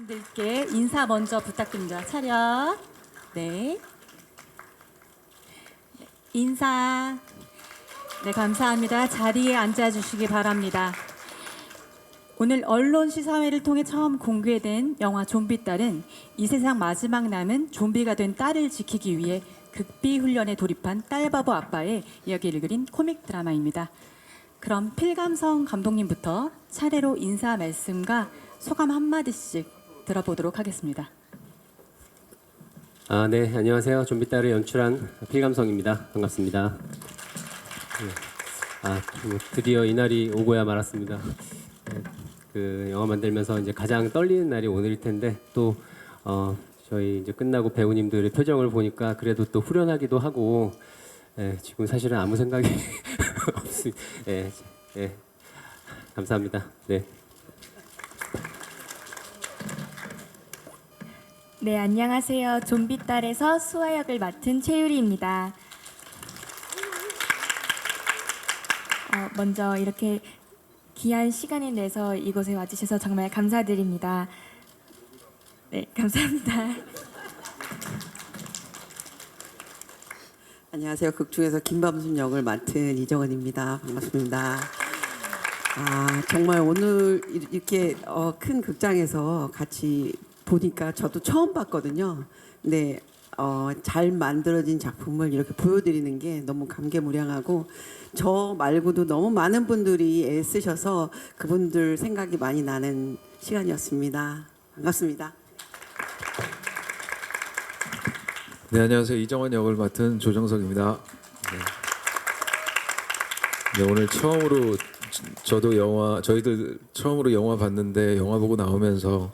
기자님들께 인사 먼저 부탁드립니다. 차렷. 네. 인사. 네, 감사합니다. 자리에 앉아주시기 바랍니다. 오늘 언론 시사회를 통해 처음 공개된 영화 좀비딸은 이 세상 마지막 남은 좀비가 된 딸을 지키기 위해 극비 훈련에 돌입한 딸바보 아빠의 이야기를 그린 코믹 드라마입니다. 그럼 필감성 감독님부터 차례로 인사 말씀과 소감 한마디씩 들어보도록 하겠습니다. 네, 안녕하세요. 좀비딸을 연출한 필감성입니다. 반갑습니다. 드디어 이 날이 오고야 말았습니다. 그 영화 만들면서 이제 가장 떨리는 날이 오늘일 텐데 또 저희 이제 끝나고 배우님들의 표정을 보니까 그래도 또 후련하기도 하고 지금 사실은 아무 생각이 없습니다. 감사합니다. 네. 네, 안녕하세요. 좀비딸에서 수아 역을 맡은 최유리입니다. 먼저 이렇게 귀한 시간을 내서 이곳에 와주셔서 정말 감사드립니다. 네, 감사합니다. 안녕하세요. 극중에서 김밤순 역을 맡은 이정은입니다. 반갑습니다. 정말 오늘 이렇게 큰 극장에서 같이 보니까 저도 처음 봤거든요. 근데 잘 만들어진 작품을 이렇게 보여드리는 게 너무 감개무량하고 저 말고도 너무 많은 분들이 애쓰셔서 그분들 생각이 많이 나는 시간이었습니다. 반갑습니다. 네, 안녕하세요. 이정원 역을 맡은 조정석입니다. 네, 오늘 처음으로 저희들 처음으로 영화 봤는데 영화 보고 나오면서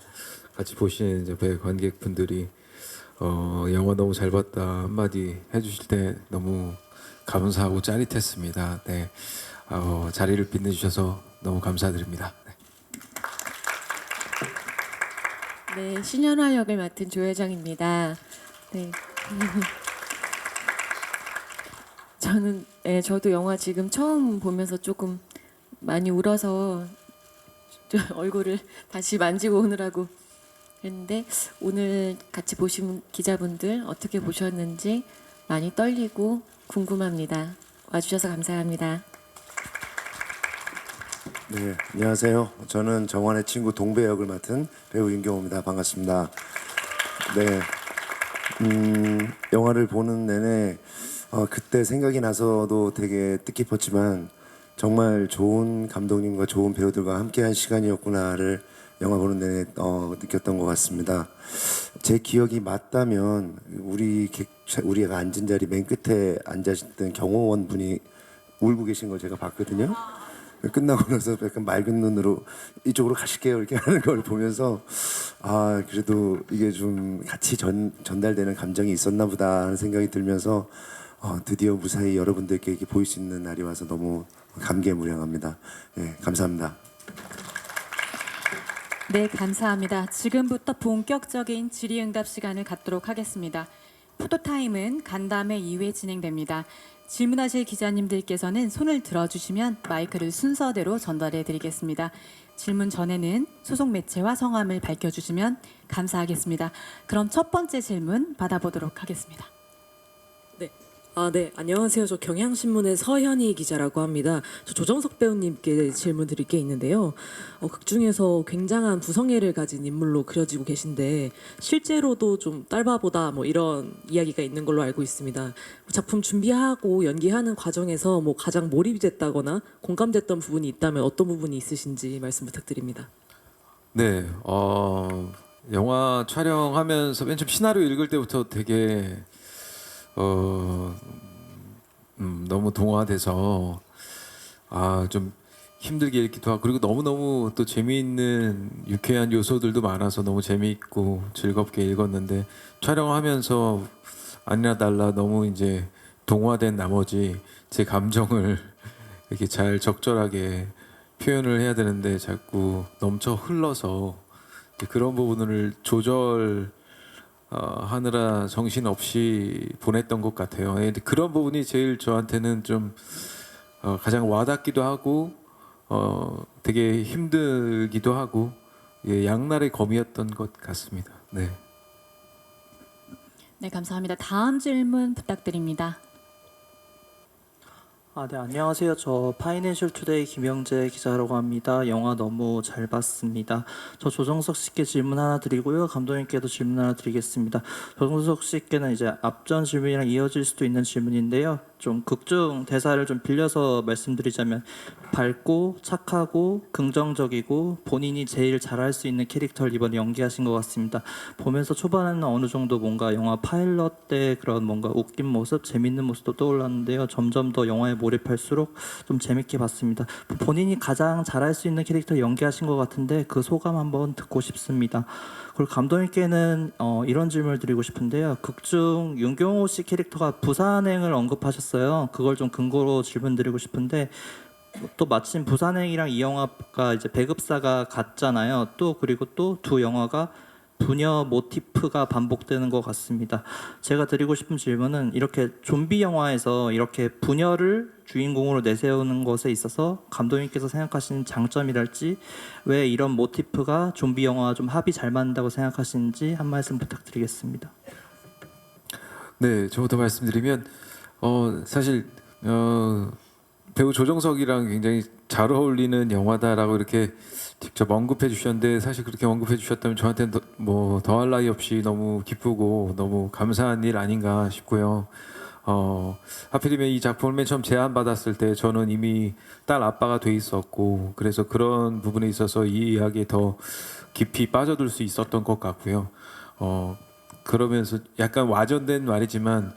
같이 보신 이제 배 관객분들이 영화 너무 잘 봤다 한마디 해주실 때 너무 감사하고 짜릿했습니다. 네, 자리를 빛내주셔서 너무 감사드립니다. 네, 신현화 역을 맡은 조혜정입니다. 네. 저도 영화 지금 처음 보면서 조금 많이 울어서 얼굴을 다시 만지고 오느라고 했는데 오늘 같이 보신 기자분들 어떻게 보셨는지 많이 떨리고 궁금합니다. 와주셔서 감사합니다. 네, 안녕하세요. 저는 정원의 친구 동배 역을 맡은 배우 윤경호입니다. 반갑습니다. 네, 영화를 보는 내내 그때 생각이 나서도 되게 뜻깊었지만 정말 좋은 감독님과 좋은 배우들과 함께한 시간이었구나를 영화 보는 내내 느꼈던 것 같습니다. 제 기억이 맞다면 우리가 앉은 자리 맨 끝에 앉으셨던 경호원 분이 울고 계신 걸 제가 봤거든요. 끝나고 나서 약간 맑은 눈으로 이쪽으로 가실게요 이렇게 하는 걸 보면서 그래도 이게 좀 같이 전달되는 감정이 있었나 보다 하는 생각이 들면서 드디어 무사히 여러분들께 이렇게 보일 수 있는 날이 와서 너무 감개무량합니다. 예, 감사합니다. 네, 감사합니다. 지금부터 본격적인 질의응답 시간을 갖도록 하겠습니다. 포토타임은 간담회 이후에 진행됩니다. 질문하실 기자님들께서는 손을 들어주시면 마이크를 순서대로 전달해 드리겠습니다. 질문 전에는 소속 매체와 성함을 밝혀주시면 감사하겠습니다. 그럼 첫 번째 질문 받아보도록 하겠습니다. 네, 안녕하세요. 저 경향신문의 서현희 기자라고 합니다. 저 조정석 배우님께 질문 드릴 게 있는데요. 극 중에서 굉장한 부성애를 가진 인물로 그려지고 계신데 실제로도 좀 딸바보다 뭐 이런 이야기가 있는 걸로 알고 있습니다. 작품 준비하고 연기하는 과정에서 뭐 가장 몰입이 됐다거나 공감됐던 부분이 있다면 어떤 부분이 있으신지 말씀 부탁드립니다. 네, 영화 촬영하면서 맨 처음 시나리오 읽을 때부터 되게 너무 동화돼서 좀 힘들게 읽기도 하고 그리고 너무너무 또 재미있는 유쾌한 요소들도 많아서 너무 재미있고 즐겁게 읽었는데 촬영하면서 아니나 달라 너무 이제 동화된 나머지 제 감정을 이렇게 잘 적절하게 표현을 해야 되는데 자꾸 넘쳐 흘러서 그런 부분을 하느라 정신 없이 보냈던 것 같아요. 근데 그런 부분이 제일 저한테는 좀 가장 와닿기도 하고 되게 힘들기도 하고 예, 양날의 검이었던 것 같습니다. 네. 네, 감사합니다. 다음 질문 부탁드립니다. 네, 안녕하세요. 저 파이낸셜 투데이 김영재 기자라고 합니다. 영화 너무 잘 봤습니다. 저 조정석 씨께 질문 하나 드리고요. 감독님께도 질문 하나 드리겠습니다. 조정석 씨께는 이제 앞전 질문이랑 이어질 수도 있는 질문인데요. 좀 극중 대사를 좀 빌려서 말씀드리자면 밝고 착하고 긍정적이고 본인이 제일 잘할 수 있는 캐릭터를 이번에 연기하신 것 같습니다. 보면서 초반에는 어느 정도 뭔가 영화 파일럿 때 그런 뭔가 웃긴 모습, 재밌는 모습도 떠올랐는데요. 점점 더 영화에 몰입할수록 좀 재밌게 봤습니다. 본인이 가장 잘할 수 있는 캐릭터 연기하신 것 같은데 그 소감 한번 듣고 싶습니다. 그리고 감독님께는 이런 질문을 드리고 싶은데요. 극중 윤경호 씨 캐릭터가 부산행을 언급하셨어요. 그걸 좀 근거로 질문드리고 싶은데 또 마침 부산행이랑 이 영화가 이제 배급사가 같잖아요. 또 그리고 또 두 영화가 부녀 모티프가 반복되는 것 같습니다. 제가 드리고 싶은 질문은 이렇게 좀비 영화에서 이렇게 부녀를 주인공으로 내세우는 것에 있어서 감독님께서 생각하시는 장점이랄지 왜 이런 모티프가 좀비 영화와 좀 합이 잘 맞는다고 생각하시는지 한 말씀 부탁드리겠습니다. 네, 저부터 말씀드리면 사실 배우 조정석이랑 굉장히 잘 어울리는 영화다라고 이렇게 직접 언급해 주셨는데 사실 그렇게 언급해 주셨다면 저한테는 뭐 더할 나위 없이 너무 기쁘고 너무 감사한 일 아닌가 싶고요. 하필이면 이 작품을 맨 처음 제안받았을 때 저는 이미 딸 아빠가 돼 있었고 그래서 그런 부분에 있어서 이 이야기에 더 깊이 빠져들 수 있었던 것 같고요. 그러면서 약간 와전된 말이지만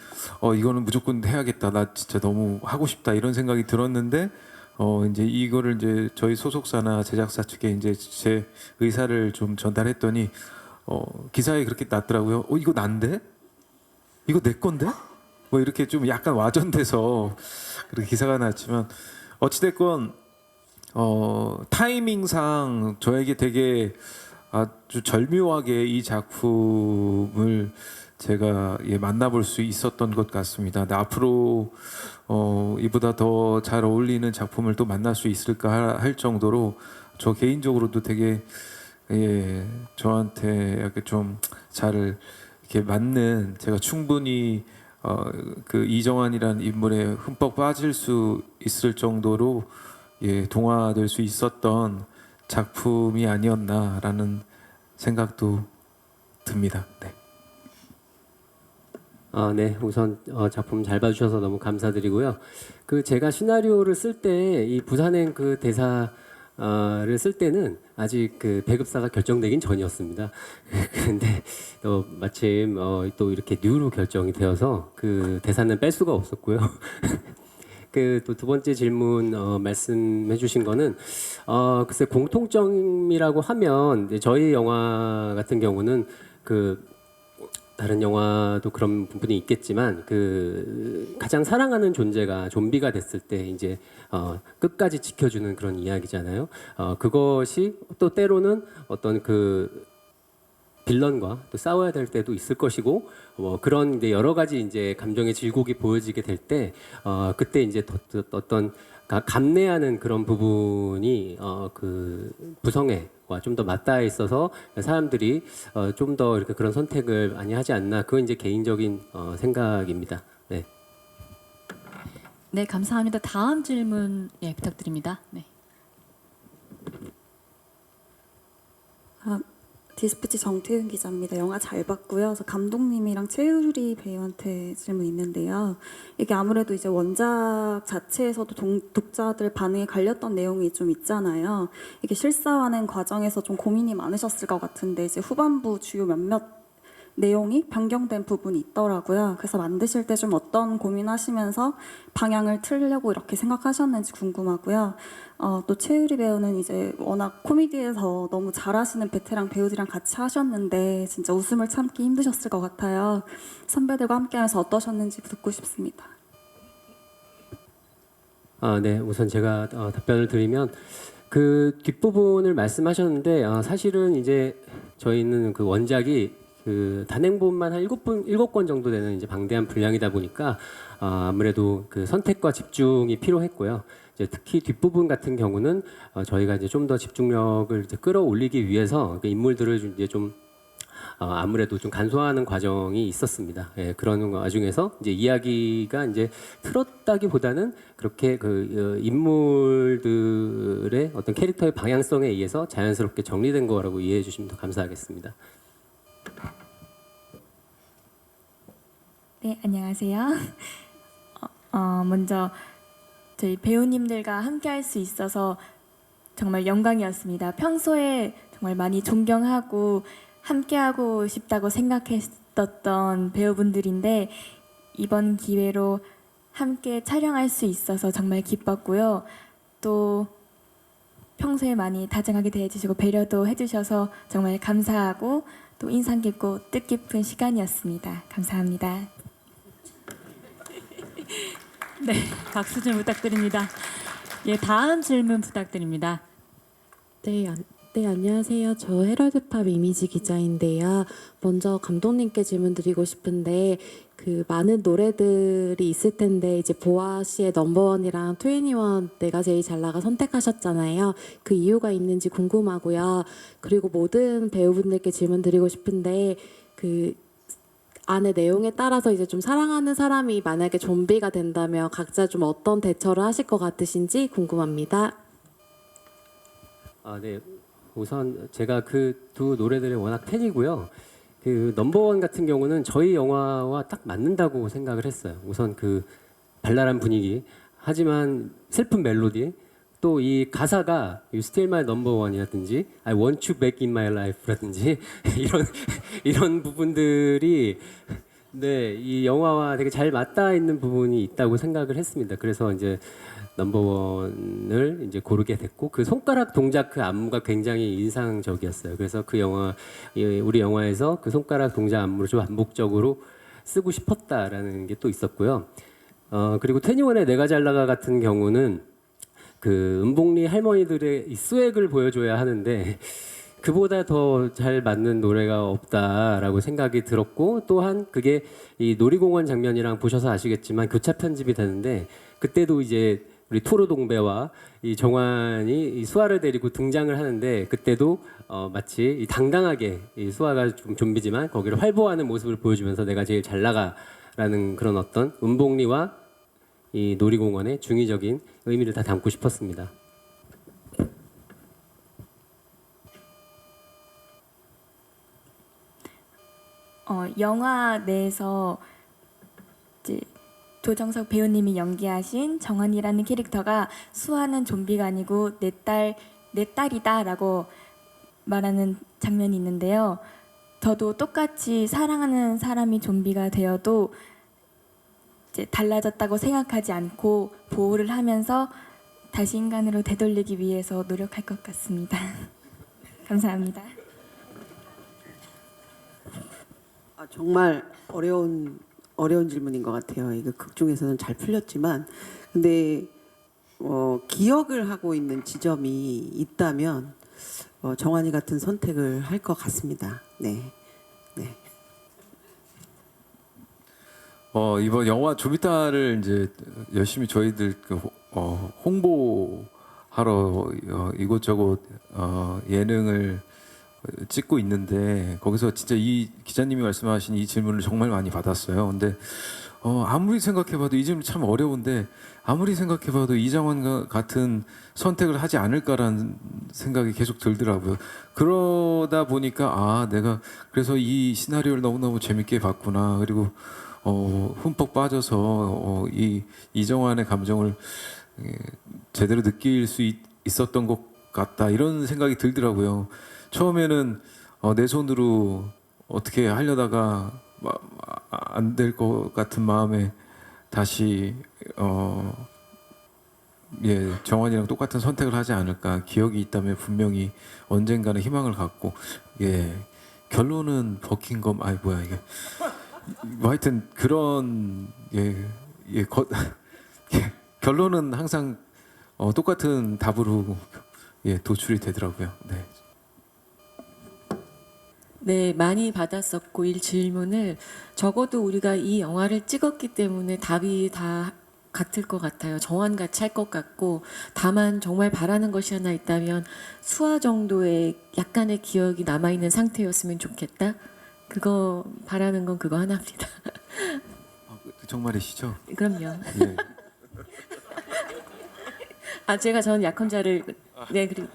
이거는 무조건 해야겠다. 나 진짜 너무 하고 싶다 이런 생각이 들었는데 이제 이거를 이제 저희 소속사나 제작사 측에 이제 제 의사를 좀 전달했더니 기사에 그렇게 났더라고요. 이거 난데? 이거 내 건데? 뭐 이렇게 좀 약간 와전돼서 그렇게 기사가 났지만 어찌됐건 타이밍상 저에게 되게 아주 절묘하게 이 작품을 제가 만나볼 수 있었던 것 같습니다. 근데 앞으로 이보다 더 잘 어울리는 작품을 또 만날 수 있을까 할 정도로 저 개인적으로도 되게 저한테 약간 좀 잘 이렇게 맞는 제가 충분히 그 이정환이라는 인물에 흠뻑 빠질 수 있을 정도로 동화될 수 있었던 작품이 아니었나라는 생각도 듭니다. 네. 네, 우선 작품 잘 봐주셔서 너무 감사드리고요. 그 제가 시나리오를 쓸 때 이 부산행 그 대사를 쓸 때는 아직 그 배급사가 결정되긴 전이었습니다. 근데 또 마침 또 이렇게 뉴로 결정이 되어서 그 대사는 뺄 수가 없었고요. 그 또 두 번째 질문 말씀해주신 거는 글쎄 공통점이라고 하면 이제 저희 영화 같은 경우는 그 다른 영화도 그런 부분이 있겠지만 그 가장 사랑하는 존재가 좀비가 됐을 때 이제 끝까지 지켜주는 그런 이야기잖아요. 그것이 또 때로는 어떤 그 빌런과 또 싸워야 될 때도 있을 것이고 그런 이제 여러 가지 이제 감정의 질곡이 보여지게 될 때 그때 이제 어떤 감내하는 그런 부분이 그 부성애와 좀 더 맞닿아 있어서 사람들이 좀 더 이렇게 그런 선택을 많이 하지 않나 그건 이제 개인적인 생각입니다. 네. 네, 감사합니다. 다음 질문 부탁드립니다. 네. 디스프치 정태윤 기자입니다. 영화 잘 봤고요. 그래서 감독님이랑 최유리 배우한테 질문 있는데요. 이게 아무래도 이제 원작 자체에서도 독자들 반응이 갈렸던 내용이 좀 있잖아요. 이게 실사화하는 과정에서 좀 고민이 많으셨을 것 같은데 이제 후반부 주요 몇몇 내용이 변경된 부분이 있더라고요. 그래서 만드실 때 좀 어떤 고민하시면서 방향을 틀려고 이렇게 생각하셨는지 궁금하고요. 또 최유리 배우는 이제 워낙 코미디에서 너무 잘하시는 베테랑 배우들이랑 같이 하셨는데 진짜 웃음을 참기 힘드셨을 것 같아요. 선배들과 함께하면서 어떠셨는지 듣고 싶습니다. 네, 우선 제가 답변을 드리면 그 뒷부분을 말씀하셨는데 사실은 이제 저희는 그 원작이 그 단행본만 한 7권 정도 되는 이제 방대한 분량이다 보니까 아무래도 그 선택과 집중이 필요했고요. 이제 특히 뒷부분 같은 경우는 저희가 이제 좀 더 집중력을 이제 끌어올리기 위해서 그 인물들을 이제 좀 아무래도 좀 간소화하는 과정이 있었습니다. 예, 그런 와중에서 이제 이야기가 이제 틀었다기보다는 그렇게 그 인물들의 어떤 캐릭터의 방향성에 의해서 자연스럽게 정리된 거라고 이해해 주시면 더 감사하겠습니다. 네, 안녕하세요. 먼저 저희 배우님들과 함께할 수 있어서 정말 영광이었습니다. 평소에 정말 많이 존경하고 함께하고 싶다고 생각했었던 배우분들인데 이번 기회로 함께 촬영할 수 있어서 정말 기뻤고요. 또 평소에 많이 다정하게 대해주시고 배려도 해주셔서 정말 감사하고 또 인상 깊고 뜻깊은 시간이었습니다. 감사합니다. 네, 박수 좀 부탁드립니다. 예, 다음 질문 부탁드립니다. 네, 안녕하세요. 저 헤럴드팝 이미지 기자인데요. 먼저 감독님께 질문 드리고 싶은데 그 많은 노래들이 있을 텐데 이제 보아 씨의 넘버원이랑 21 내가 제일 잘 나가 선택하셨잖아요. 그 이유가 있는지 궁금하고요. 그리고 모든 배우분들께 질문 드리고 싶은데 그 안의 내용에 따라서 이제 좀 사랑하는 사람이 만약에 좀비가 된다면 각자 좀 어떤 대처를 하실 것 같으신지 궁금합니다. 네. 우선 제가 그 두 노래들의 워낙 팬이고요. 그 넘버원 같은 경우는 저희 영화와 딱 맞는다고 생각을 했어요. 우선 그 발랄한 분위기, 하지만 슬픈 멜로디, 또 이 가사가 You Still My Number One이라든지 I Want You Back in My Life라든지 이런 부분들이 네, 이 영화와 되게 잘 맞닿아 있는 부분이 있다고 생각을 했습니다. 그래서 이제 넘버원을 이제 고르게 됐고 그 손가락 동작 그 안무가 굉장히 인상적이었어요. 그래서 그 영화 우리 영화에서 그 손가락 동작 안무를 좀 반복적으로 쓰고 싶었다라는 게 또 있었고요. 그리고 21의 내가 잘 나가 같은 경우는 그 은복리 할머니들의 이 스웩을 보여줘야 하는데 그보다 더 잘 맞는 노래가 없다라고 생각이 들었고 또한 그게 이 놀이공원 장면이랑 보셔서 아시겠지만 교차 편집이 되는데 그때도 이제 우리 토르 동배와 이 정환이 이 수아를 데리고 등장을 하는데 그때도 마치 이 당당하게 이 수아가 좀 좀비지만 거기를 활보하는 모습을 보여주면서 내가 제일 잘 나가라는 그런 어떤 은복리와 이 놀이공원의 중의적인 의미를 다 담고 싶었습니다. 영화 내에서 이제 조정석 배우님이 연기하신 정한이라는 캐릭터가 수아는 좀비가 아니고 내 딸이다라고 말하는 장면이 있는데요. 저도 똑같이 사랑하는 사람이 좀비가 되어도 이제 달라졌다고 생각하지 않고 보호를 하면서 다시 인간으로 되돌리기 위해서 노력할 것 같습니다. 감사합니다. 정말 어려운 질문인 것 같아요. 이거 극 중에서는 잘 풀렸지만, 근데 기억을 하고 있는 지점이 있다면 정한이 같은 선택을 할 것 같습니다. 네. 이번 영화 좀비따를 이제 열심히 저희들 홍보하러 이곳저곳 예능을 찍고 있는데 거기서 진짜 이 기자님이 말씀하신 이 질문을 정말 많이 받았어요. 근데 아무리 생각해봐도 이 질문 참 어려운데 아무리 생각해봐도 이정환 같은 선택을 하지 않을까라는 생각이 계속 들더라고요. 그러다 보니까 내가 그래서 이 시나리오를 너무너무 재밌게 봤구나. 그리고 흠뻑 빠져서 이 이정환의 감정을 제대로 느낄 수 있었던 것 같다. 이런 생각이 들더라고요. 처음에는 내 손으로 어떻게 하려다가 안 될 것 같은 마음에 다시 정환이랑 똑같은 선택을 하지 않을까. 기억이 있다면 분명히 언젠가는 희망을 갖고 결론은 버킹엄 이게 하여튼 그런 결론은 항상 똑같은 답으로 도출이 되더라고요. 네. 네, 많이 받았었고 이 질문을 적어도 우리가 이 영화를 찍었기 때문에 답이 다 같을 것 같아요. 정환같이 할 것 같고 다만 정말 바라는 것이 하나 있다면 수화 정도의 약간의 기억이 남아있는 상태였으면 좋겠다. 그거 바라는 건 그거 하나입니다. 정말이시죠? 그럼요. 네. 아 제가 전 약혼자를 네 그리고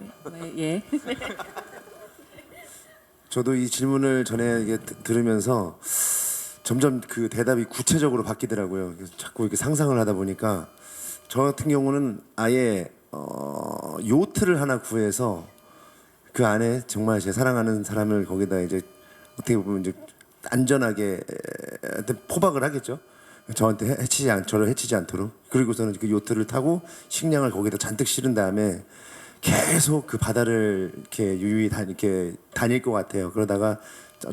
예. 저도 이 질문을 전에 이게 들으면서 점점 그 대답이 구체적으로 바뀌더라고요. 그래서 자꾸 이렇게 상상을 하다 보니까 저 같은 경우는 아예 요트를 하나 구해서 그 안에 정말 제 사랑하는 사람을 거기다 이제 어떻게 보면 이제 안전하게 포박을 하겠죠. 저한테 저를 해치지 않도록. 그리고서는 그 요트를 타고 식량을 거기다 잔뜩 실은 다음에 계속 그 바다를 이렇게 유유히 이렇게 다닐 것 같아요. 그러다가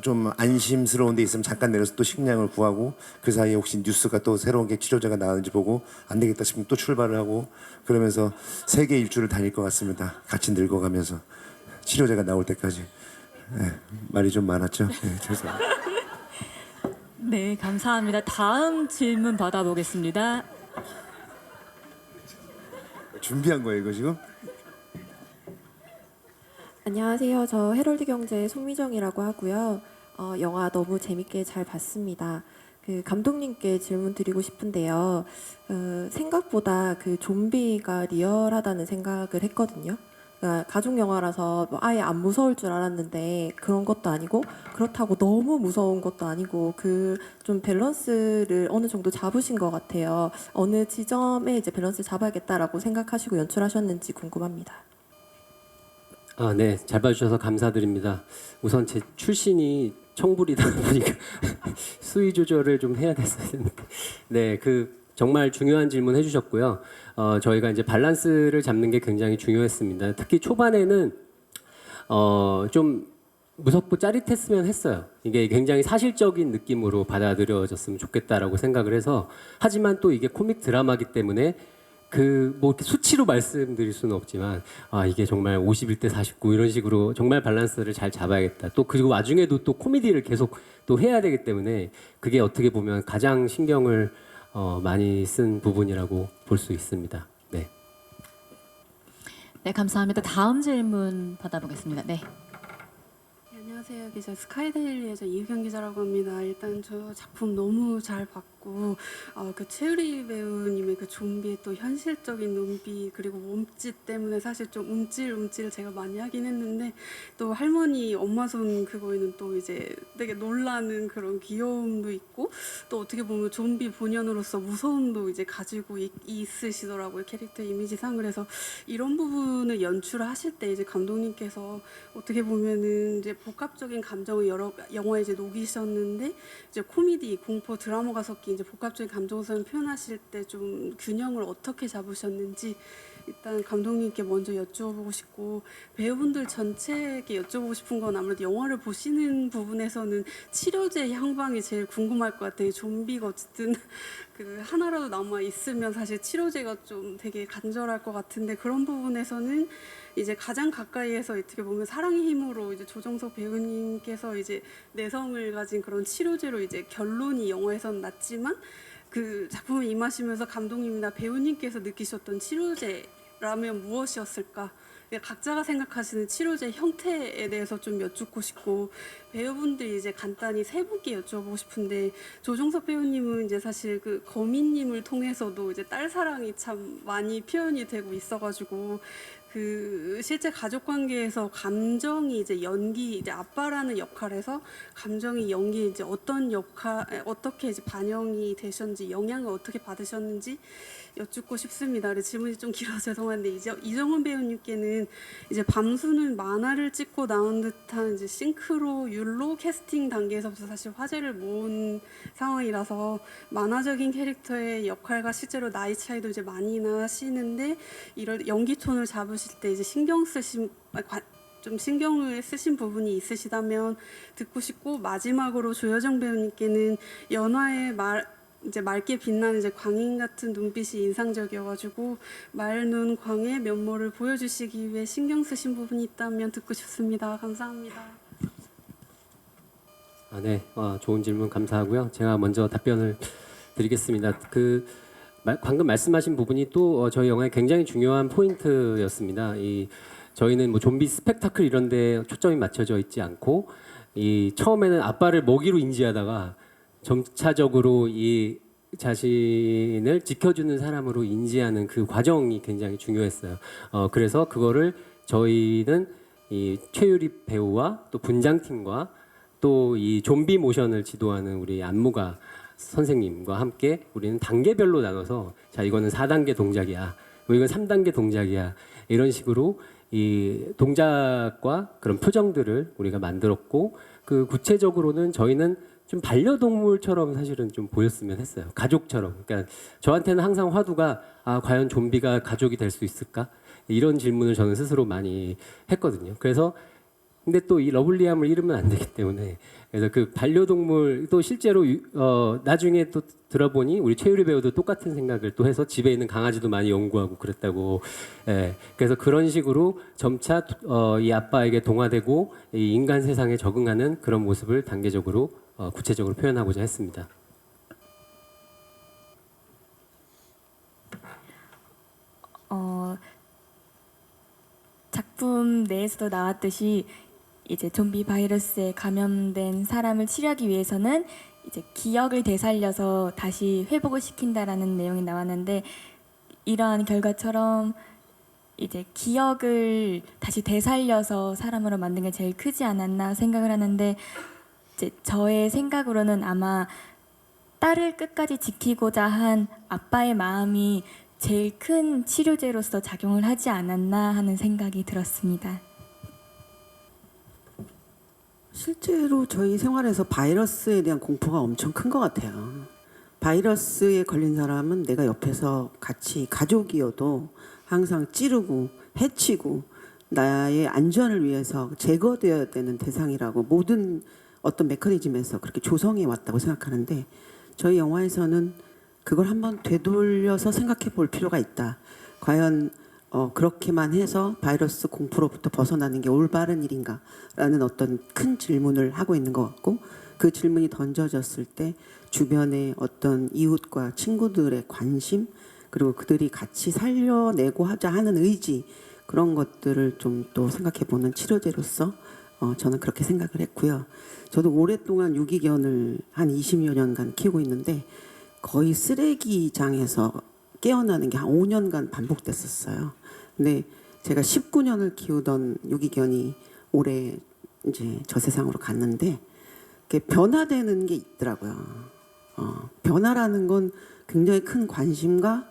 좀 안심스러운 데 있으면 잠깐 내려서 또 식량을 구하고 그 사이에 혹시 뉴스가 또 새로운 게 치료제가 나왔는지 보고 안 되겠다 싶으면 또 출발을 하고 그러면서 세계 일주를 다닐 것 같습니다. 같이 늙어가면서 치료제가 나올 때까지. 네, 말이 좀 많았죠? 네, 죄송합니다. 네, 감사합니다. 다음 질문 받아보겠습니다. 준비한 거예요, 이거 지금? 안녕하세요. 저 헤럴드 경제의 송미정이라고 하고요. 영화 너무 재밌게 잘 봤습니다. 그 감독님께 질문 드리고 싶은데요. 생각보다 그 좀비가 리얼하다는 생각을 했거든요. 그러니까 가족 영화라서 뭐 아예 안 무서울 줄 알았는데 그런 것도 아니고 그렇다고 너무 무서운 것도 아니고 그 좀 밸런스를 어느 정도 잡으신 것 같아요. 어느 지점에 이제 밸런스를 잡아야겠다라고 생각하시고 연출하셨는지 궁금합니다. 아, 네, 잘 봐주셔서 감사드립니다. 우선 제 출신이 청불이다 보니까 수위 조절을 좀 해야 됐어야 했는데, 네, 그 정말 중요한 질문 해주셨고요. 저희가 이제 밸런스를 잡는 게 굉장히 중요했습니다. 특히 초반에는 좀 무섭고 짜릿했으면 했어요. 이게 굉장히 사실적인 느낌으로 받아들여졌으면 좋겠다라고 생각을 해서 하지만 또 이게 코믹 드라마기 때문에 그 뭐 수치로 말씀드릴 수는 없지만 이게 정말 51대 49 이런 식으로 정말 밸런스를 잘 잡아야겠다. 또 그리고 와중에도 또 코미디를 계속 또 해야 되기 때문에 그게 어떻게 보면 가장 신경을 많이 쓴 부분이라고 볼 수 있습니다. 네. 네, 감사합니다. 다음 질문 받아보겠습니다. 네. 안녕하세요. 기자 스카이데일리에서 이유경 기자라고 합니다. 일단 저 작품 너무 잘 봤고 그 최유리 배우님의 그 좀비의 또 현실적인 눈빛 그리고 몸짓 때문에 사실 좀 움찔움찔 제가 많이 하긴 했는데 또 할머니 엄마 손 그거에는 또 이제 되게 놀라는 그런 귀여움도 있고 또 어떻게 보면 좀비 본연으로서 무서움도 이제 가지고 있으시더라고요. 캐릭터 이미지상. 그래서 이런 부분을 연출하실 때 이제 감독님께서 어떻게 보면은 이제 복합적인 감정을 여러 영화에 이제 녹이셨는데 이제 코미디, 공포, 드라마가 섞인 이제 복합적인 감정선을 표현하실 때 좀 균형을 어떻게 잡으셨는지 일단 감독님께 먼저 여쭤보고 싶고 배우분들 전체에게 여쭤보고 싶은 건 아무래도 영화를 보시는 부분에서는 치료제 향방이 제일 궁금할 것 같아요. 좀비가 어쨌든 그 하나라도 남아 있으면 사실 치료제가 좀 되게 간절할 것 같은데 그런 부분에서는 이제 가장 가까이에서 어떻게 보면 사랑의 힘으로 이제 조정석 배우님께서 이제 내성을 가진 그런 치료제로 이제 결론이 영화에서는 났지만 그 작품을 임하시면서 감독님이나 배우님께서 느끼셨던 치료제라면 무엇이었을까? 각자가 생각하시는 치료제 형태에 대해서 좀 여쭙고 싶고 배우분들이 이제 간단히 세 분께 여쭤보고 싶은데 조정석 배우님은 이제 사실 그 거미님을 통해서도 이제 딸 사랑이 참 많이 표현이 되고 있어가지고 그 실제 가족 관계에서 감정이 이제 연기 이제 아빠라는 역할에서 감정이 연기 이제 어떤 역할 어떻게 이제 반영이 되셨는지 영향을 어떻게 받으셨는지 여쭙고 싶습니다. 질문이 좀 길어서 죄송한데 이정은 배우님께는 이제 밤수는 만화를 찍고 나온 듯한 이제 싱크로율로 캐스팅 단계에서부터 사실 화제를 모은 상황이라서 만화적인 캐릭터의 역할과 실제로 나이 차이도 이제 많이 나시는데 이런 연기 톤을 잡으실 때 이제 좀 신경을 쓰신 부분이 있으시다면 듣고 싶고 마지막으로 조여정 배우님께는 연화의 이제 맑게 빛나는 이제 광인 같은 눈빛이 인상적이어가지고 맑은 광의 면모를 보여주시기 위해 신경 쓰신 부분이 있다면 듣고 싶습니다. 감사합니다. 네, 좋은 질문 감사하고요. 제가 먼저 답변을 드리겠습니다. 방금 말씀하신 부분이 또 저희 영화의 굉장히 중요한 포인트였습니다. 저희는 뭐 좀비 스펙타클 이런데 초점이 맞춰져 있지 않고 처음에는 아빠를 먹이로 인지하다가 점차적으로 이 자신을 지켜주는 사람으로 인지하는 그 과정이 굉장히 중요했어요. 그래서 그거를 저희는 이 최유리 배우와 또 분장팀과 또 이 좀비 모션을 지도하는 우리 안무가 선생님과 함께 우리는 단계별로 나눠서 자 이거는 4단계 동작이야, 이건 3단계 동작이야, 이런 식으로 이 동작과 그런 표정들을 우리가 만들었고 그 구체적으로는 저희는 좀 반려동물처럼 사실은 좀 보였으면 했어요. 가족처럼. 그러니까 저한테는 항상 화두가 과연 좀비가 가족이 될 수 있을까? 이런 질문을 저는 스스로 많이 했거든요. 그래서 근데 또 이 러블리함을 잃으면 안 되기 때문에 그래서 그 반려동물 또 실제로 나중에 또 들어보니 우리 최유리 배우도 똑같은 생각을 또 해서 집에 있는 강아지도 많이 연구하고 그랬다고. 그래서 그런 식으로 점차 이 아빠에게 동화되고 이 인간 세상에 적응하는 그런 모습을 단계적으로 구체적으로 표현하고자 했습니다. 작품 내에서도 나왔듯이 이제 좀비 바이러스에 감염된 사람을 치료하기 위해서는 이제 기억을 되살려서 다시 회복을 시킨다라는 내용이 나왔는데 이러한 결과처럼 이제 기억을 다시 되살려서 사람으로 만든 게 제일 크지 않았나 생각을 하는데 이제 저의 생각으로는 아마 딸을 끝까지 지키고자 한 아빠의 마음이 제일 큰 치료제로서 작용을 하지 않았나 하는 생각이 들었습니다. 실제로 저희 생활에서 바이러스에 대한 공포가 엄청 큰 것 같아요. 바이러스에 걸린 사람은 내가 옆에서 같이 가족이어도 항상 찌르고 해치고 나의 안전을 위해서 제거되어야 되는 대상이라고 모든 어떤 메커니즘에서 그렇게 조성해 왔다고 생각하는데 저희 영화에서는 그걸 한번 되돌려서 생각해 볼 필요가 있다. 과연 그렇게만 해서 바이러스 공포로부터 벗어나는 게 올바른 일인가라는 어떤 큰 질문을 하고 있는 것 같고 그 질문이 던져졌을 때 주변의 어떤 이웃과 친구들의 관심 그리고 그들이 같이 살려내고 하자 하는 의지 그런 것들을 좀 또 생각해 보는 치료제로서 저는 그렇게 생각을 했고요. 저도 오랫동안 유기견을 한 20여 년간 키우고 있는데 거의 쓰레기장에서 깨어나는 게 한 5년간 반복됐었어요. 근데 제가 19년을 키우던 유기견이 올해 이제 저 세상으로 갔는데 변화되는 게 있더라고요. 변화라는 건 굉장히 큰 관심과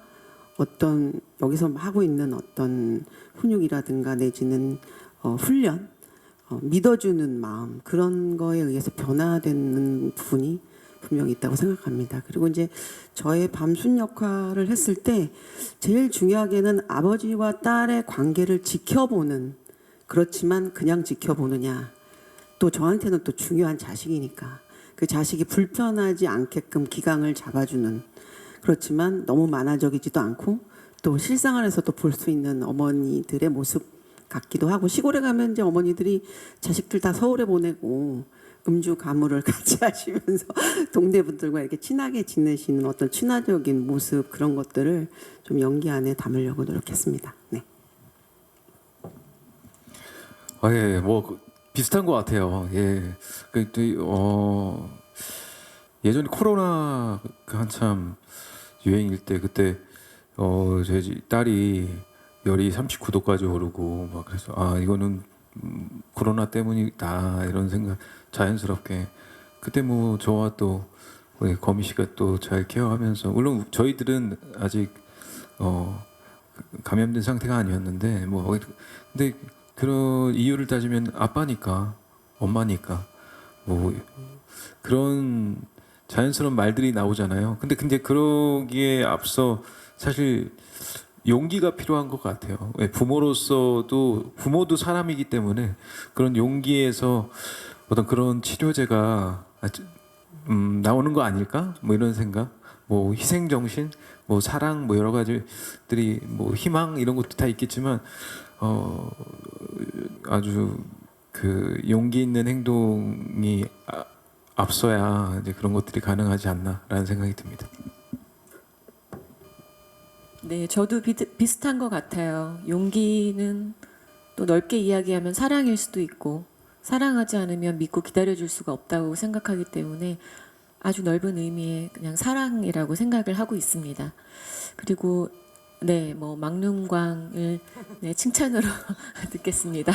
어떤 여기서 하고 있는 어떤 훈육이라든가 내지는 훈련, 믿어주는 마음 그런 거에 의해서 변화되는 부분이 분명히 있다고 생각합니다. 그리고 이제 저의 밤순 역할을 했을 때 제일 중요하게는 아버지와 딸의 관계를 지켜보는 그렇지만 그냥 지켜보느냐 또 저한테는 또 중요한 자식이니까 그 자식이 불편하지 않게끔 기강을 잡아주는 그렇지만 너무 만화적이지도 않고 또 실생활에서도 볼 수 있는 어머니들의 모습 같기도 하고 시골에 가면 이제 어머니들이 자식들 다 서울에 보내고 음주 가무를 같이 하시면서 동네 분들과 이렇게 친하게 지내시는 어떤 친화적인 모습 그런 것들을 좀 연기 안에 담으려고 노력했습니다. 네. 예, 뭐 비슷한 것 같아요. 예, 예전에 코로나 한참 유행일 때 그때 제 딸이 열이 39도까지 오르고 막 그래서 이거는 코로나 때문이다 이런 생각 자연스럽게 그때 뭐 저와 또 거미 씨가 또 잘 케어하면서 물론 저희들은 아직 감염된 상태가 아니었는데 뭐 근데 그런 이유를 따지면 아빠니까 엄마니까 뭐 그런 자연스러운 말들이 나오잖아요. 근데 그러기에 앞서 사실 용기가 필요한 것 같아요. 부모로서도 부모도 사람이기 때문에 그런 용기에서 어떤 그런 치료제가 나오는 거 아닐까? 뭐 이런 생각. 뭐 희생 정신, 뭐 사랑, 뭐 여러 가지들이 뭐 희망 이런 것도 다 있겠지만 아주 그 용기 있는 행동이 앞서야 이제 그런 것들이 가능하지 않나라는 생각이 듭니다. 네, 저도 비슷한 것 같아요. 용기는 또 넓게 이야기하면 사랑일 수도 있고 사랑하지 않으면 믿고 기다려줄 수가 없다고 생각하기 때문에 아주 넓은 의미의 그냥 사랑이라고 생각을 하고 있습니다. 그리고 네, 뭐 막눈광을 네, 칭찬으로 듣겠습니다.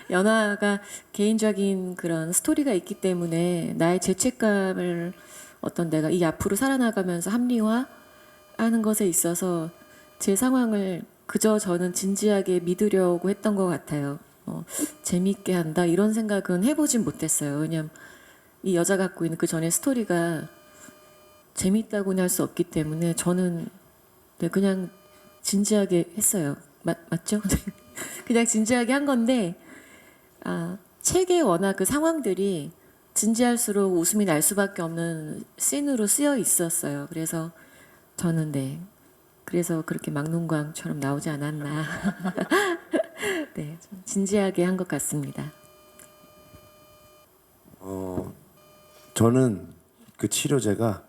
연화가 개인적인 그런 스토리가 있기 때문에 나의 죄책감을 어떤 내가 이 앞으로 살아나가면서 합리화하는 것에 있어서 제 상황을 그저 저는 진지하게 믿으려고 했던 것 같아요. 재미있게 한다 이런 생각은 해보진 못했어요. 왜냐면 이 여자 갖고 있는 그 전의 스토리가 재미있다고는 할 수 없기 때문에 저는 네, 그냥 진지하게 했어요. 맞죠? 그냥 진지하게 한 건데 책에 워낙 그 상황들이 진지할수록 웃음이 날 수밖에 없는 씬으로 쓰여 있었어요. 그래서 저는 네, 그래서 그렇게 막눈광처럼 나오지 않았나. 네, 좀 진지하게 한 것 같습니다. 저는 그 치료제가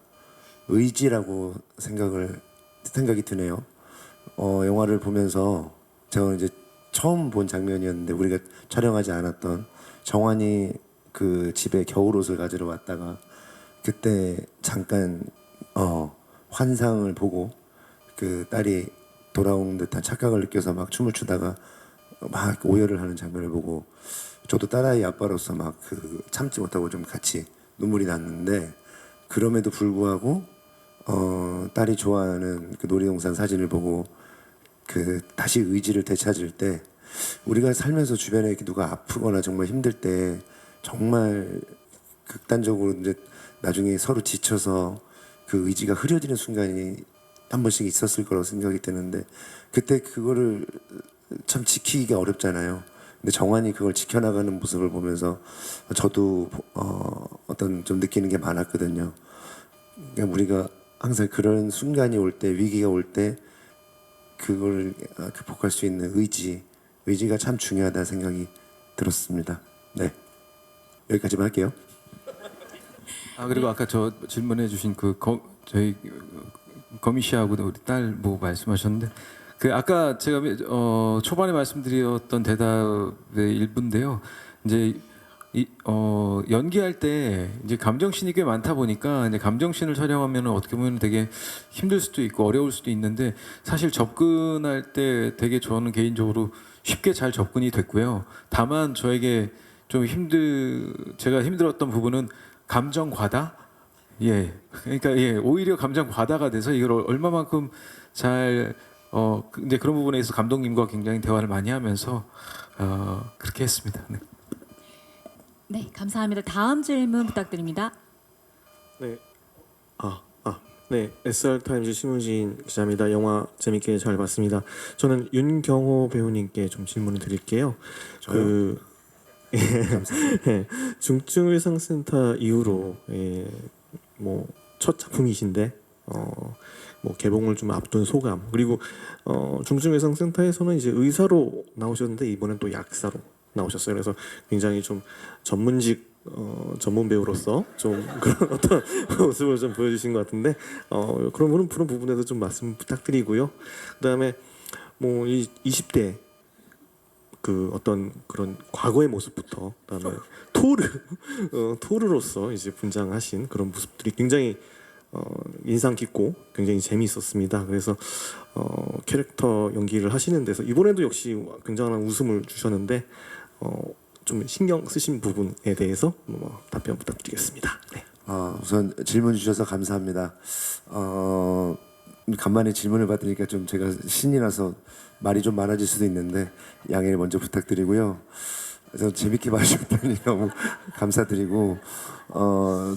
의지라고 생각이 드네요. 영화를 보면서 제가 이제 처음 본 장면이었는데 우리가 촬영하지 않았던 정환이 그 집에 겨울옷을 가지러 왔다가 그때 잠깐 환상을 보고 그 딸이 돌아온 듯한 착각을 느껴서 막 춤을 추다가 막 오열을 하는 장면을 보고 저도 딸아이 아빠로서 막 그 참지 못하고 좀 같이 눈물이 났는데 그럼에도 불구하고 딸이 좋아하는 그 놀이동산 사진을 보고 그 다시 의지를 되찾을 때 우리가 살면서 주변에 이렇게 누가 아프거나 정말 힘들 때 정말 극단적으로 이제 나중에 서로 지쳐서 그 의지가 흐려지는 순간이 한 번씩 있었을 거라고 생각이 드는데 그때 그거를 참 지키기가 어렵잖아요. 근데 정환이 그걸 지켜나가는 모습을 보면서 저도 어떤 좀 느끼는 게 많았거든요. 그러니까 우리가 항상 그런 순간이 올 때, 위기가 올 때 그걸 극복할 수 있는 의지가 참 중요하다 생각이 들었습니다. 네, 여기까지만 할게요. 그리고 아까 저 질문해 주신 저희 거미 씨하고 우리 딸 뭐 말씀하셨는데 그 아까 제가 초반에 말씀드렸던 대답의 일부인데요. 이제 연기할 때 이제 감정씬이 꽤 많다 보니까 이제 감정씬을 촬영하면 어떻게 보면 되게 힘들 수도 있고 어려울 수도 있는데 사실 접근할 때 되게 저는 개인적으로 쉽게 잘 접근이 됐고요. 다만 저에게 좀 제가 힘들었던 부분은 감정 과다. 예, 그러니까 오히려 감정 과다가 돼서 이걸 얼마만큼 잘 이제 그런 부분에서 감독님과 굉장히 대화를 많이 하면서 그렇게 했습니다. 네. 네, 감사합니다. 다음 질문 부탁드립니다. 네. 네. SR타임즈 심우진 기자입니다. 영화 재밌게 잘 봤습니다. 저는 윤경호 배우님께 좀 질문을 드릴게요. 저요? 중증의상센터 이후로 뭐 첫 작품이신데 뭐 개봉을 좀 앞둔 소감 그리고 중증의상센터에서는 이제 의사로 나오셨는데 이번엔 또 약사로 나오셨어요. 그래서 굉장히 좀 전문직 전문 배우로서 좀 그런 어떤 모습을 좀 보여주신 것 같은데 그런 부분에도 좀 말씀 부탁드리고요. 그다음에 뭐 이 20대 그 어떤 그런 과거의 모습부터 그다음에 토르로서 이제 분장하신 그런 모습들이 굉장히 인상 깊고 굉장히 재미있었습니다. 그래서 캐릭터 연기를 하시는 데서 이번에도 역시 굉장한 웃음을 주셨는데 좀 신경 쓰신 부분에 대해서 답변 부탁드리겠습니다. 네. 우선 질문 주셔서 감사합니다. 간만에 질문을 받으니까 좀 제가 신이 나서 말이 좀 많아질 수도 있는데 양해를 먼저 부탁드리고요. 그래서 재밌게 봐주셨다니 너무 감사드리고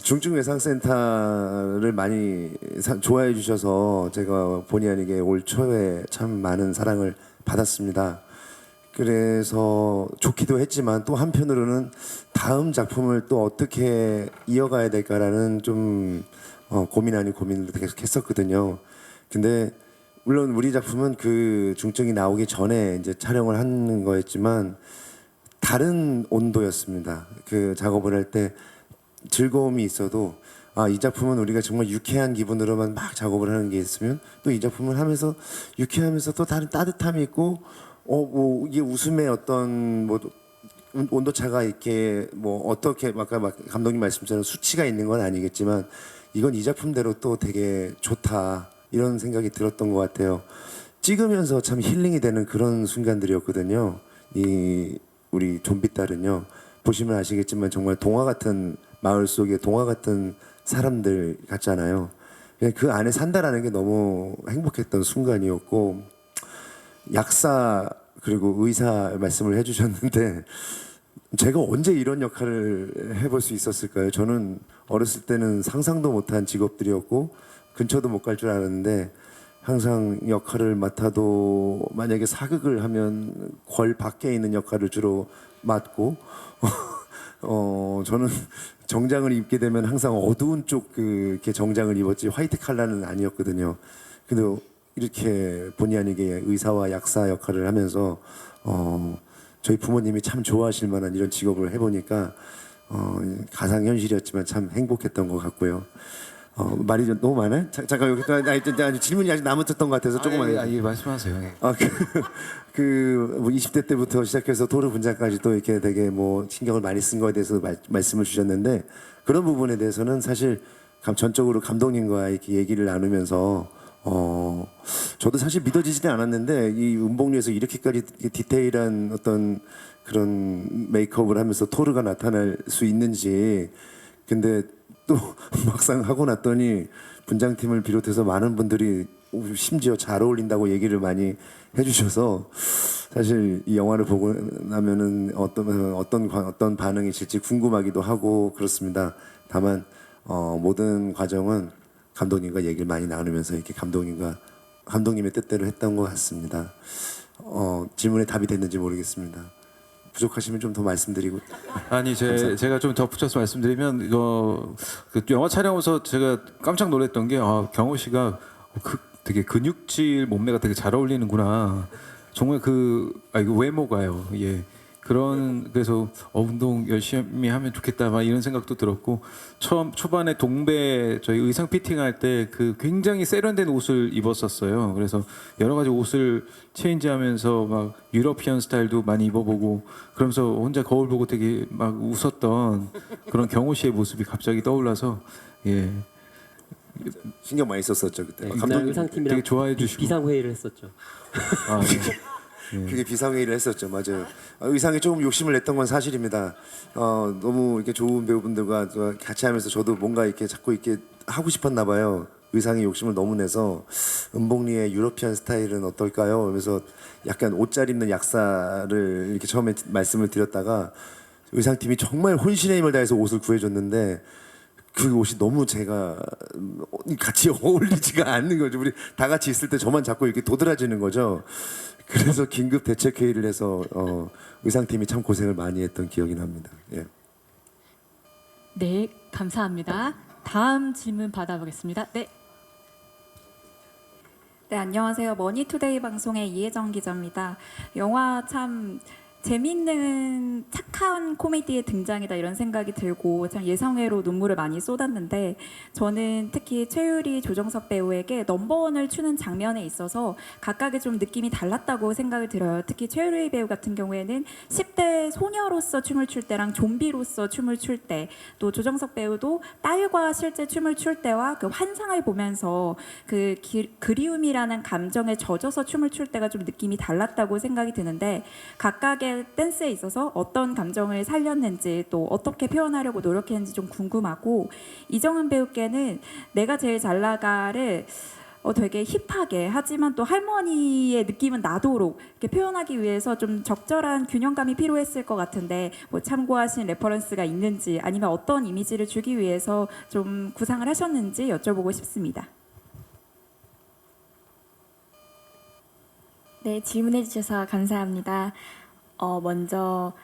중증외상센터를 많이 좋아해 주셔서 제가 본의 아니게 올 초에 참 많은 사랑을 받았습니다. 그래서 좋기도 했지만 또 한편으로는 다음 작품을 또 어떻게 이어가야 될까라는 좀 고민 아닌 고민을 계속 했었거든요. 근데 물론 우리 작품은 그 중증이 나오기 전에 이제 촬영을 하는 거였지만 다른 온도였습니다. 그 작업을 할 때 즐거움이 있어도 이 작품은 우리가 정말 유쾌한 기분으로만 막 작업을 하는 게 있으면 또 이 작품을 하면서 유쾌하면서 또 다른 따뜻함이 있고 뭐 이게 웃음의 어떤 뭐 온도차가 이렇게 뭐 어떻게 아까 감독님 말씀처럼 수치가 있는 건 아니겠지만 이건 이 작품대로 또 되게 좋다 이런 생각이 들었던 것 같아요. 찍으면서 참 힐링이 되는 그런 순간들이었거든요. 이 우리 좀비딸은요. 보시면 아시겠지만 정말 동화 같은 마을 속에 동화 같은 사람들 같잖아요. 그냥 그 안에 산다라는 게 너무 행복했던 순간이었고 약사 그리고 의사 말씀을 해주셨는데 제가 언제 이런 역할을 해볼 수 있었을까요? 저는 어렸을 때는 상상도 못한 직업들이었고 근처도 못 갈 줄 알았는데 항상 역할을 맡아도 만약에 사극을 하면 궐 밖에 있는 역할을 주로 맡고 저는 정장을 입게 되면 항상 어두운 쪽 이렇게 정장을 입었지 화이트 칼라는 아니었거든요. 근데 이렇게 본의 아니게 의사와 약사 역할을 하면서 저희 부모님이 참 좋아하실 만한 이런 직업을 해보니까 가상현실이었지만 참 행복했던 것 같고요. 말이 좀 너무 많아요? 잠깐 여기 질문이 아직 남았던 것 같아서 조금만. 예, 말씀하세요. 예. 뭐 20대 때부터 시작해서 토르 분장까지 또 이렇게 되게 뭐 신경을 많이 쓴 거에 대해서 말씀을 주셨는데 그런 부분에 대해서는 사실 전적으로 감독님과 이렇게 얘기를 나누면서 저도 사실 믿어지지는 않았는데 이 음복리에서 이렇게까지 디테일한 어떤 그런 메이크업을 하면서 토르가 나타날 수 있는지 근데 또 막상 하고 났더니 분장팀을 비롯해서 많은 분들이 심지어 잘 어울린다고 얘기를 많이 해주셔서 사실 이 영화를 보고 나면은 어떤 반응이 있을지 궁금하기도 하고 그렇습니다. 다만 모든 과정은 감독님과 얘기를 많이 나누면서 이렇게 감독님의 뜻대로 했던 것 같습니다. 질문에 답이 됐는지 모르겠습니다. 부족하시면 좀 더 말씀드리고. 아니 제가 좀 덧붙여서 말씀드리면 이거 그 영화 촬영하면서 제가 깜짝 놀랐던 게 경호 씨가 되게 근육질 몸매가 되게 잘 어울리는구나. 정말 이거 외모가요. 예. 그래서 운동 열심히 하면 좋겠다 막 이런 생각도 들었고 초반에 동배 저희 의상 피팅할 때 굉장히 세련된 옷을 입었었어요. 그래서 여러 가지 옷을 체인지하면서 막 유러피언 스타일도 많이 입어보고 그러면서 혼자 거울 보고 되게 막 웃었던 그런 경호 씨의 모습이 갑자기 떠올라서 예. 신경 많이 썼었죠 그때. 감독 의상팀이랑 되게 좋아해 주시고 비상회의를 했었죠. 그게 비상회의를 했었죠. 맞아요. 의상에 조금 욕심을 냈던 건 사실입니다. 너무 이렇게 좋은 배우분들과 같이 하면서 저도 뭔가 이렇게 자꾸 이렇게 하고 싶었나 봐요. 의상에 욕심을 너무 내서 은복리의 유러피안 스타일은 어떨까요? 그래서 약간 옷 잘 입는 약사를 이렇게 처음에 말씀을 드렸다가 의상팀이 정말 혼신의 힘을 다해서 옷을 구해줬는데 그 옷이 너무 제가 같이 어울리지가 않는 거죠. 우리 다 같이 있을 때 저만 자꾸 이렇게 도드라지는 거죠. 그래서 긴급 대책 회의를 해서 의상팀이 참 고생을 많이 했던 기억이 납니다. 예. 네, 감사합니다. 다음 질문 받아보겠습니다. 네. 네, 안녕하세요. 머니투데이 방송의 이혜정 기자입니다. 영화 참 재밌는 착한 코미디의 등장이다 이런 생각이 들고 참 예상외로 눈물을 많이 쏟았는데 저는 특히 최유리, 조정석 배우에게 넘버원을 추는 장면에 있어서 각각의 좀 느낌이 달랐다고 생각을 들어요. 특히 최유리 배우 같은 경우에는 10대 소녀로서 춤을 출 때랑 좀비로서 춤을 출 때, 또 조정석 배우도 딸과 실제 춤을 출 때와 그 환상을 보면서 그 그리움이라는 감정에 젖어서 춤을 출 때가 좀 느낌이 달랐다고 생각이 드는데 각각의 댄스에 있어서 어떤 감정을 살렸는지 또 어떻게 표현하려고 노력했는지 좀 궁금하고 이정은 배우께는 내가 제일 잘 나가를 되게 힙하게 하지만 또 할머니의 느낌은 나도록 이렇게 표현하기 위해서 좀 적절한 균형감이 필요했을 것 같은데 뭐 참고하신 레퍼런스가 있는지 아니면 어떤 이미지를 주기 위해서 좀 구상을 하셨는지 여쭤보고 싶습니다. 네, 질문해 주셔서 감사합니다. 먼저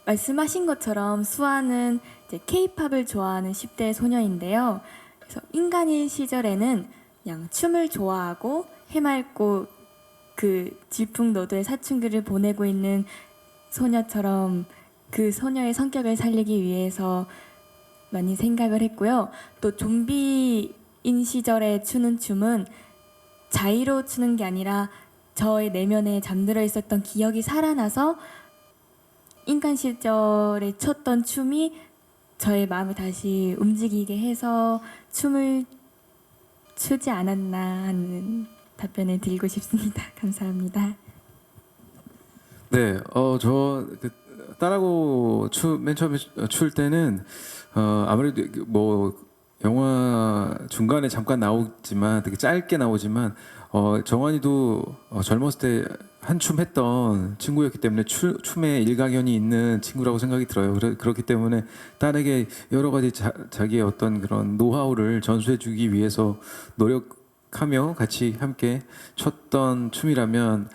말씀하신 것처럼 수아는 이제 K-팝을 좋아하는 10대 소녀인데요. 그래서 인간일 시절에는 그냥 춤을 좋아하고 해맑고 그 질풍노도의 사춘기를 보내고 있는 소녀처럼 그 소녀의 성격을 살리기 위해서 많이 생각을 했고요. 또 좀비인 시절에 추는 춤은 자의로 추는 게 아니라 저의 내면에 잠들어 있었던 기억이 살아나서 인간 시절에 췄던 춤이 저의 마음을 다시 움직이게 해서 춤을 추지 않았나 하는 답변을 드리고 싶습니다. 감사합니다. 네, 저그 딸하고 맨 처음에 출 때는 아무래도 뭐 영화 중간에 잠깐 나오지만 되게 짧게 나오지만 정환이도 젊었을 때 한춤 했던 친구였기 때문에 춤에 일가견이 있는 친구라고 생각이 들어요. 그렇기 때문에 딸에게 여러 가지 자기의 어떤 그런 노하우를 전수해주기 위해서 노력하며 같이 함께 췄던 춤이라면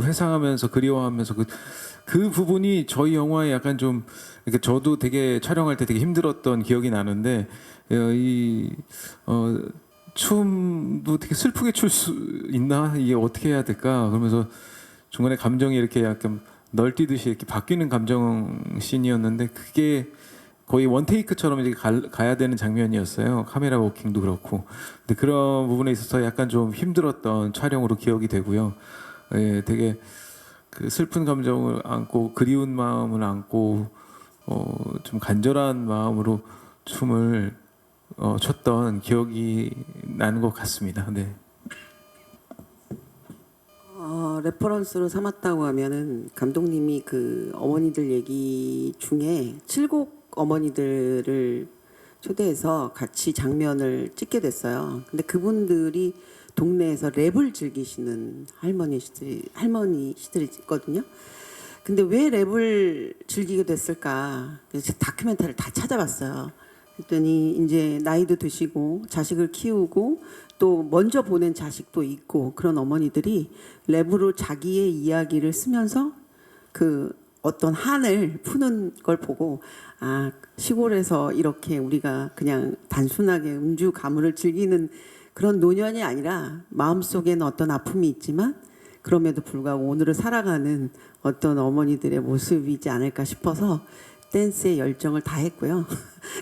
회상하면서 그리워하면서 그 부분이 저희 영화에 약간 좀 이렇게 저도 되게 촬영할 때 되게 힘들었던 기억이 나는데 춤도 되게 슬프게 출 수 있나? 이게 어떻게 해야 될까? 그러면서 중간에 감정이 이렇게 약간 널뛰듯이 이렇게 바뀌는 감정 씬이었는데 그게 거의 원테이크처럼 이렇게 가야 되는 장면이었어요. 카메라 워킹도 그렇고. 근데 그런 부분에 있어서 약간 좀 힘들었던 촬영으로 기억이 되고요. 예, 되게 그 슬픈 감정을 안고 그리운 마음을 안고 좀 간절한 마음으로 춤을 췄던 기억이 나는 것 같습니다. 네. 레퍼런스로 삼았다고 하면은 감독님이 그 어머니들 얘기 중에 7곡 어머니들을 초대해서 같이 장면을 찍게 됐어요. 근데 그분들이 동네에서 랩을 즐기시는 할머니시들이 있거든요. 근데 왜 랩을 즐기게 됐을까? 그래서 다큐멘터리를 다 찾아봤어요. 그랬더니 이제 나이도 드시고 자식을 키우고 또 먼저 보낸 자식도 있고 그런 어머니들이 랩으로 자기의 이야기를 쓰면서 그 어떤 한을 푸는 걸 보고 아 시골에서 이렇게 우리가 그냥 단순하게 음주 가물을 즐기는 그런 노년이 아니라 마음속에는 어떤 아픔이 있지만 그럼에도 불구하고 오늘을 살아가는 어떤 어머니들의 모습이지 않을까 싶어서 댄스에 열정을 다했고요.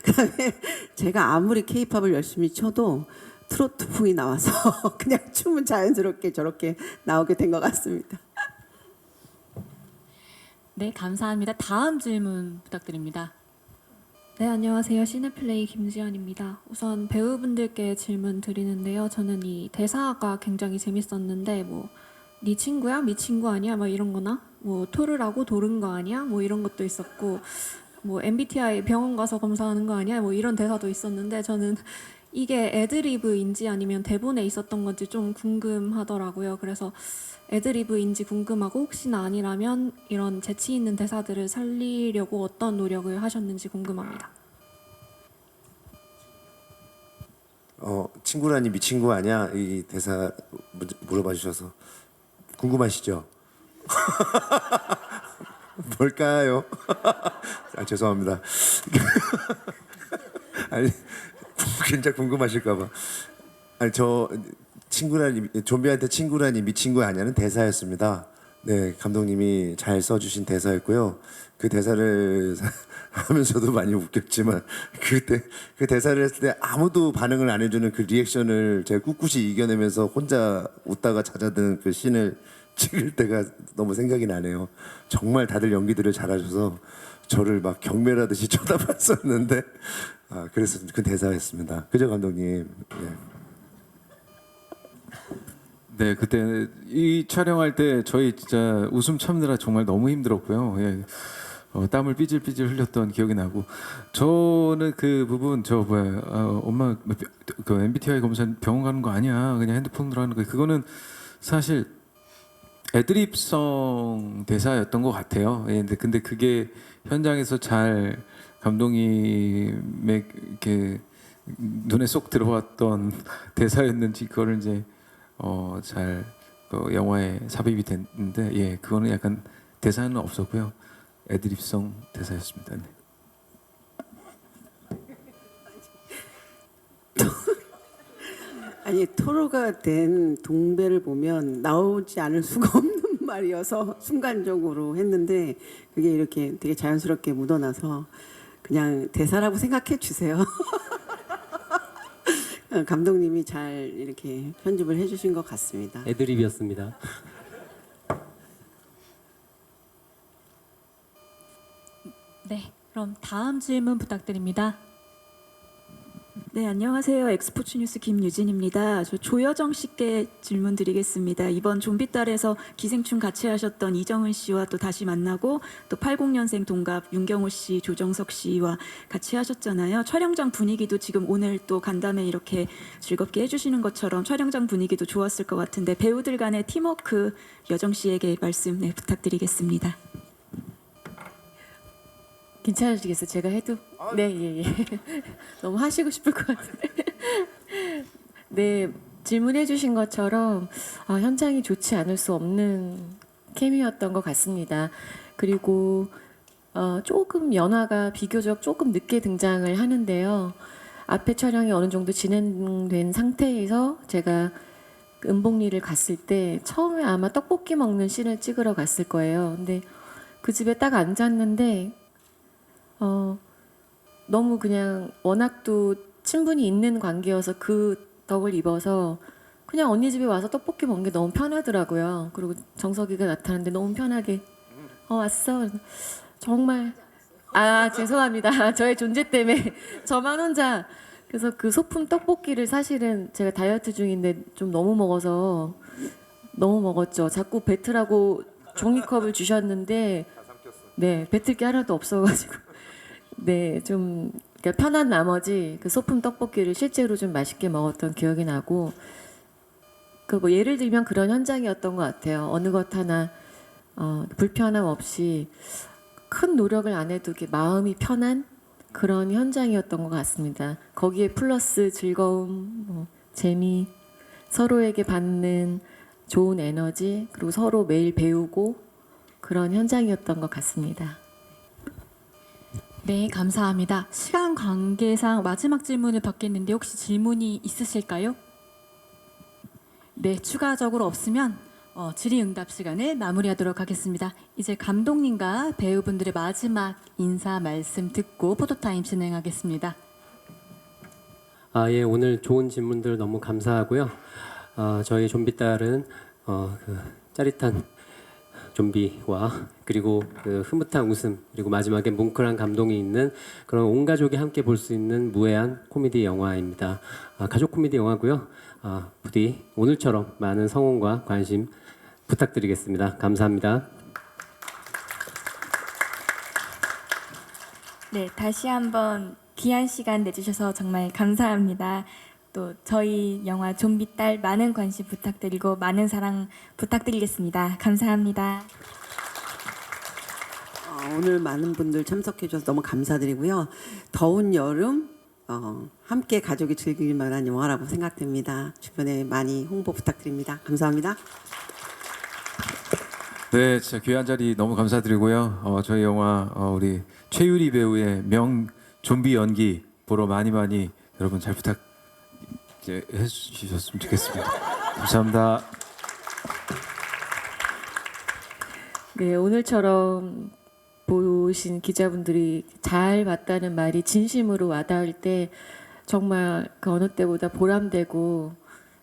그다음에 제가 아무리 케이팝을 열심히 춰도 트로트풍이 나와서 그냥 춤은 자연스럽게 저렇게 나오게 된 것 같습니다. 네, 감사합니다. 다음 질문 부탁드립니다. 네, 안녕하세요. 시네플레이 김지연입니다. 우선 배우분들께 질문 드리는데요. 저는 이 대사가 굉장히 재밌었는데 뭐 네 친구야? 네 친구 아니야? 뭐 이런 거나 뭐 토르라고 도른 거 아니야? 뭐 이런 것도 있었고 뭐 MBTI 병원 가서 검사하는 거 아니야? 뭐 이런 대사도 있었는데 저는 이게 애드리브인지 아니면 대본에 있었던 건지 좀 궁금하더라고요. 그래서 애드리브인지 궁금하고 혹시나 아니라면 이런 재치 있는 대사들을 살리려고 어떤 노력을 하셨는지 궁금합니다. 친구라니 미친구 아니야? 이 대사 물어봐 주셔서 궁금하시죠? 뭘까요? 죄송합니다. 아니 진짜 궁금하실까봐. 아니 저 친구라니 좀비한테 친구라니 미친구 아니야는 대사였습니다. 네 감독님이 잘 써주신 대사였고요. 그 대사를 하면서도 많이 웃겼지만 그때 그 대사를 했을 때 아무도 반응을 안 해주는 그 리액션을 제가 꿋꿋이 이겨내면서 혼자 웃다가 잦아드는 그 씬을 찍을 때가 너무 생각이 나네요. 정말 다들 연기들을 잘하셔서 저를 막 경멸하듯이 쳐다봤었는데 그래서 그 대사였습니다. 그죠 감독님? 네, 그때 이 촬영할 때 저희 진짜 웃음 참느라 정말 너무 힘들었고요. 예. 땀을 삐질삐질 흘렸던 기억이 나고 저는 그 부분 엄마 그 MBTI 검사 병원 가는 거 아니야 그냥 핸드폰으로 하는 거 그거는 사실 애드립성 대사였던 것 같아요. 예, 근데 그게 현장에서 잘 감독님의 이렇게 눈에 쏙 들어왔던 대사였는지 그거를 이제 잘 영화에 삽입이 됐는데 예 그거는 약간 대사는 없었고요. 애드립성 대사였습니다. 네. 아니 토로가 된 동배를 보면 나오지 않을 수가 없는 말이어서 순간적으로 했는데 그게 이렇게 되게 자연스럽게 묻어나서 그냥 대사라고 생각해 주세요. 감독님이 잘 이렇게 편집을 해주신 것 같습니다. 애드립이었습니다. 네, 그럼 다음 질문 부탁드립니다. 네, 안녕하세요. 엑스포츠 뉴스 김유진입니다. 저 조여정 씨께 질문 드리겠습니다. 이번 좀비딸에서 기생충 같이 하셨던 이정은 씨와 또 다시 만나고 또 80년생 동갑 윤경호 씨, 조정석 씨와 같이 하셨잖아요. 촬영장 분위기도 지금 오늘 또 간담회 이렇게 즐겁게 해주시는 것처럼 촬영장 분위기도 좋았을 것 같은데 배우들 간의 팀워크 여정 씨에게 말씀 부탁드리겠습니다. 괜찮으시겠어요? 제가 해도? 네, 예. 너무 하시고 싶을 것 같은데. 네, 질문해 주신 것처럼 현장이 좋지 않을 수 없는 케미였던 것 같습니다. 그리고 조금 연화가 비교적 조금 늦게 등장을 하는데요. 앞에 촬영이 어느 정도 진행된 상태에서 제가 은복리를 갔을 때 처음에 아마 떡볶이 먹는 씬을 찍으러 갔을 거예요. 근데 그 집에 딱 앉았는데 너무 그냥 워낙 또 친분이 있는 관계여서 그 덕을 입어서 그냥 언니 집에 와서 떡볶이 먹는 게 너무 편하더라고요. 그리고 정석이가 나타났는데 너무 편하게 왔어. 정말 죄송합니다. 저의 존재 때문에 저만 혼자 그래서 그 소품 떡볶이를 사실은 제가 다이어트 중인데 좀 너무 먹어서 너무 먹었죠. 자꾸 뱉으라고 종이컵을 주셨는데 네, 뱉을 게 하나도 없어가지고 네, 좀 그러니까 편한 나머지 그 소품 떡볶이를 실제로 좀 맛있게 먹었던 기억이 나고 그 뭐 예를 들면 그런 현장이었던 것 같아요. 어느 것 하나 불편함 없이 큰 노력을 안 해도 이렇게 마음이 편한 그런 현장이었던 것 같습니다. 거기에 플러스 즐거움, 재미, 서로에게 받는 좋은 에너지 그리고 서로 매일 배우고 그런 현장이었던 것 같습니다. 네, 감사합니다. 시간 관계상 마지막 질문을 받겠는데 혹시 질문이 있으실까요? 네, 추가적으로 없으면 질의응답 시간을 마무리하도록 하겠습니다. 이제 감독님과 배우분들의 마지막 인사 말씀 듣고 포토타임 진행하겠습니다. 예, 오늘 좋은 질문들 너무 감사하고요. 저희 좀비딸은 그 짜릿한 좀비와 그리고 그 흐뭇한 웃음 그리고 마지막에 뭉클한 감동이 있는 그런 온 가족이 함께 볼 수 있는 무해한 코미디 영화입니다. 가족 코미디 영화고요. 부디 오늘처럼 많은 성원과 관심 부탁드리겠습니다. 감사합니다. 네, 다시 한번 귀한 시간 내주셔서 정말 감사합니다. 또 저희 영화 좀비딸 많은 관심 부탁드리고 많은 사랑 부탁드리겠습니다. 감사합니다. 오늘 많은 분들 참석해 주셔서 너무 감사드리고요. 더운 여름 함께 가족이 즐길 만한 영화라고 생각됩니다. 주변에 많이 홍보 부탁드립니다. 감사합니다. 네, 진짜 귀한 자리 너무 감사드리고요. 저희 영화 우리 최유리 배우의 명 좀비 연기 보러 많이 여러분 잘 해주셨으면 좋겠습니다. 감사합니다. 네, 오늘처럼 보신 기자분들이 잘 봤다는 말이 진심으로 와닿을 때 정말 그 어느 때보다 보람되고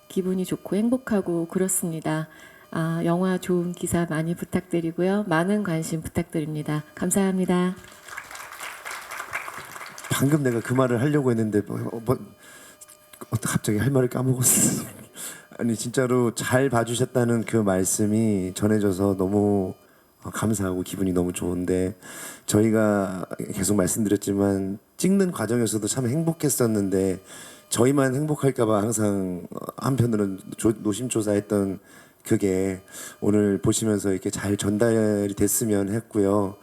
기분이 좋고 행복하고 그렇습니다. 영화 좋은 기사 많이 부탁드리고요. 많은 관심 부탁드립니다. 감사합니다. 방금 내가 그 말을 하려고 했는데 갑자기 할 말을 까먹었어. 아니 진짜로 잘 봐주셨다는 그 말씀이 전해져서 너무 감사하고 기분이 너무 좋은데 저희가 계속 말씀드렸지만 찍는 과정에서도 참 행복했었는데 저희만 행복할까봐 항상 한편으로는 노심초사했던 그게 오늘 보시면서 이렇게 잘 전달이 됐으면 했고요.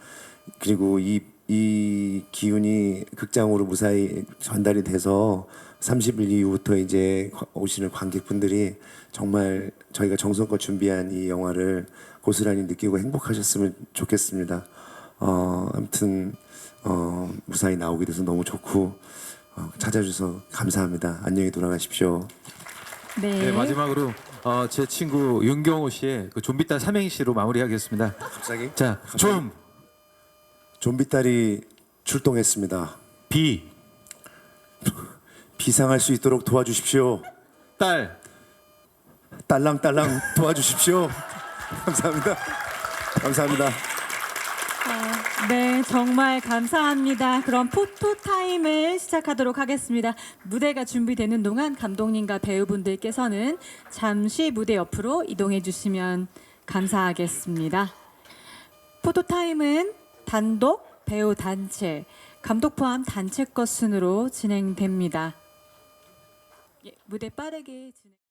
그리고 이 기운이 극장으로 무사히 전달이 돼서 30일 이후부터 이제 오시는 관객분들이 정말 저희가 정성껏 준비한 이 영화를 고스란히 느끼고 행복하셨으면 좋겠습니다. 아무튼 무사히 나오게 돼서 너무 좋고 찾아주셔서 감사합니다. 안녕히 돌아가십시오. 네, 마지막으로 제 친구 윤경호 씨의 그 좀비딸 삼행시로 마무리하겠습니다. 갑자기? 자, 좀비딸이 출동했습니다. 비, 비상할 수 있도록 도와주십시오. 딸, 딸랑딸랑 도와주십시오. 감사합니다. 감사합니다. 네, 정말 감사합니다. 그럼 포토 타임을 시작하도록 하겠습니다. 무대가 준비되는 동안 감독님과 배우분들께서는 잠시 무대 옆으로 이동해 주시면 감사하겠습니다. 포토 타임은 단독, 배우 단체, 감독 포함 단체 것 순으로 진행됩니다. 예, 무대 빠르게 진행.